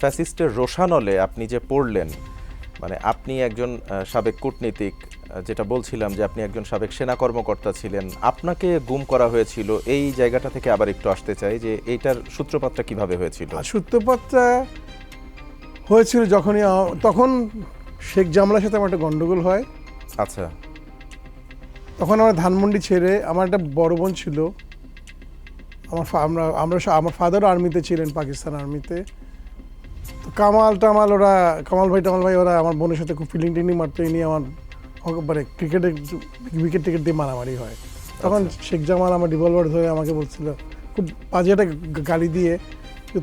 ফ্যাসিস্টের রোষানলে আপনি যে পড়লেন, মানে আপনি একজন সাবেক কূটনীতিক, যেটা বলছিলাম যে আপনি একজন সাবেক সেনা কর্মকর্তা ছিলেন, আপনাকে গুম করা হয়েছিল, এই জায়গাটা থেকে আবার একটু আসতে চাই যে এইটার সূত্রপাতটা কিভাবে হয়েছিল? সূত্রপাতটা হয়েছিল যখনই তখন শেখ জামালের সাথে আমার একটা গন্ডগোল হয়। আচ্ছা। তখন আমার ধানমন্ডি ছেড়ে আমার একটা বড় বোন ছিল, আমার ফাদারও আর্মিতে ছিলেন, পাকিস্তান আর্মিতে। তো কামাল ভাই ওরা আমার বোনের সাথে খুব ফিল্ডিং টিল্ডিং মারতো, এই নিয়ে আমার মানে ক্রিকেটে উইকেট টিকেট দিয়ে মারামারি হয়। তখন শেখ জামাল আমার রিভলভার ধরে আমাকে বলছিল খুব বাজে একটা গালি দিয়ে,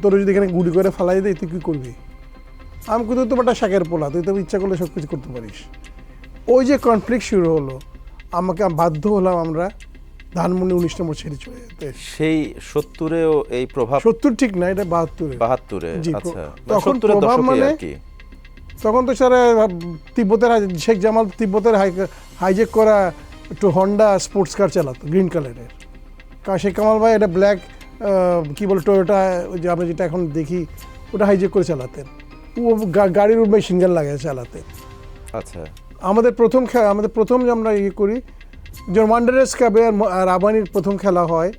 তোর যদি এখানে গুলি করে ফেলাই দেয় তুই কী করবি? আমি কিন্তু তো একটা শাকের পোলা, তুই তো ইচ্ছা করলে সব কিছু করতে পারিস। ওই যে কনফ্লিক্ট শুরু হলো, আমাকে বাধ্য হলাম আমরা ধানমন্ডি 19 নম্বর ছেড়ে চলে যেতে। সেই 70-এও এই প্রভাব? 70 ঠিক না, এটা 72-এ। 72-এ? আচ্ছা, তখন 70-এর দশকে আর কি। তখন তো স্যার তিব্বতের শেখ জামাল তিব্বতের হাইজেক করা একটু হন্ডা স্পোর্টস কার চালাতো গ্রিন কালারের। শেখ কামাল ভাই এটা ব্ল্যাক কী বলে টয়োটা, ওই যে আমরা যেটা এখন দেখি, ওটা হাইজেক করে চালাতেন। ও গাড়ির উপরে সিঙ্গেল লাগিয়ে চালাতেন। আচ্ছা। আমাদের প্রথম যে আমরা ইয়ে করি, যেমন ওয়ান্ডারার্স ক্লাবে আর আবানির প্রথম খেলা হয়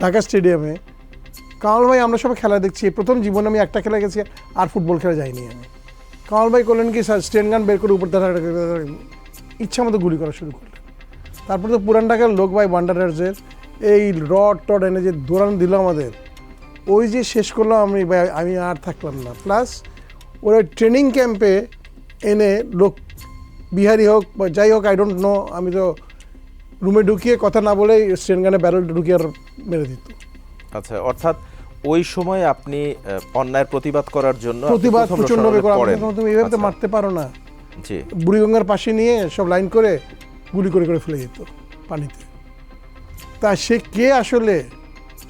ঢাকা স্টেডিয়ামে। কামাল ভাই আমরা সবাই খেলা দেখছি, প্রথম জীবনে আমি একটা খেলা গেছি, আর ফুটবল খেলা যাইনি আমি। কামাল ভাই করলেন কি, স্টেন গান বের করে উপর ইচ্ছা মতো গুলি করা শুরু করলেন। তারপর তো পুরান ঢাকার লোক ভাই ওয়ান্ডারার্সের এই রড এনে যে দৌড়ানো দিল আমাদের, ওই যে শেষ করলাম আমি আর থাকলাম না। প্লাস ওরা ট্রেনিং ক্যাম্পে এনে লোক বিহারি হোক বা যাই হোক, আই ডোন্ট নো, আমি তো রুমে ঢুকিয়ে কথা না বলেই স্টেন গানে ব্যারেল ঢুকিয়ে আর মেরে দিত। আচ্ছা, অর্থাৎ ওই সময় আপনি অন্যায়ের প্রতিবাদ করার জন্য তুমি এইভাবে তো মারতে পারো না। জি। বুড়িগঙ্গার পাশে নিয়ে সব লাইন করে গুলি করে ফেলে যেত পানিতে। তা সে কে আসলে,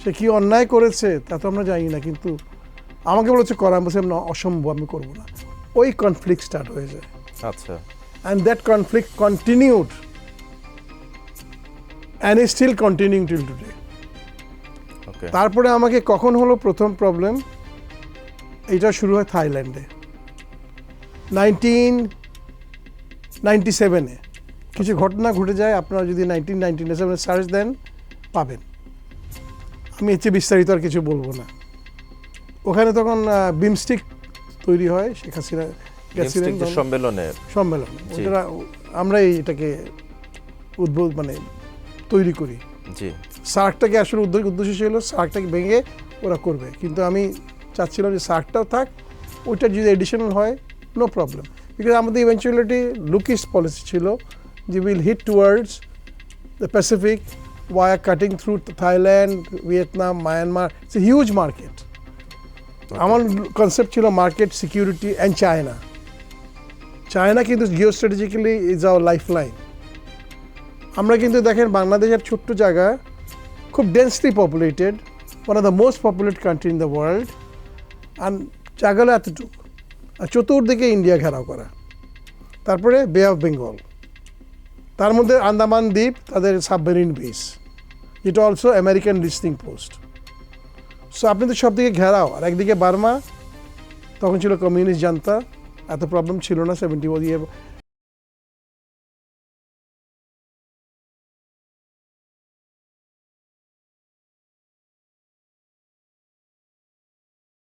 সে কি অন্যায় করেছে তা তো আমরা জানি না, কিন্তু আমাকে বলেছে করা, আমি বলছি অসম্ভব, আমি করবো না। ওই কনফ্লিক্ট স্টার্ট হয়ে যায়। আচ্ছা। And that conflict continued and is still continuing till today. Okay. তারপরে আমাকে কখন হলো প্রথম প্রবলেম, এটা শুরু হয় থাইল্যান্ডে 1997-এ। কিছু ঘটনা ঘটে যায়, আপনারা যদি 1997 সার্চ দেন পাবেন। আমি এর চেয়ে বিস্তারিত আর কিছু বলবো না। ওখানে তখন বিমস্টিক তৈরি হয়, শেখ হাসিনা সম্মেলনে আমরা এটাকে মানে তৈরি করি। সার্কটাকে আসলে উদ্দেশ্য ছিল সার্কটাকে ভেঙে ওরা করবে, কিন্তু আমি চাচ্ছিলাম যে সার্কটাও থাক, ওইটা যদি এডিশনাল হয় নো প্রবলেম। বিকজ আমাদের ইভেনচুয়ালিটি লুকিস্ট পলিসি ছিল যে will hit towards the pacific via cutting through Thailand, Vietnam, Myanmar. It's a huge market. আমার কনসেপ্ট ছিল মার্কেট, সিকিউরিটি অ্যান্ড চায়না কিন্তু geo strategically is our life line. আমরা কিন্তু দেখেন বাংলাদেশের ছোট্ট জায়গা, খুব densely populated, one of the most populated country in the world, আর জায়গালো এতটুকু, আর চতুর্দিকে ইন্ডিয়া ঘেরাও করা। তারপরে বে অফ বেঙ্গল, তার মধ্যে আন্দামান দ্বীপ, তাদের সাবমেরিন বেস, যেটা also American listing post. So আপনি তো সব দিকে ঘেরাও, আর একদিকে বার্মা, তখন ছিল কমিউনিস্ট জান্তা, এত প্রবলেম ছিল না 70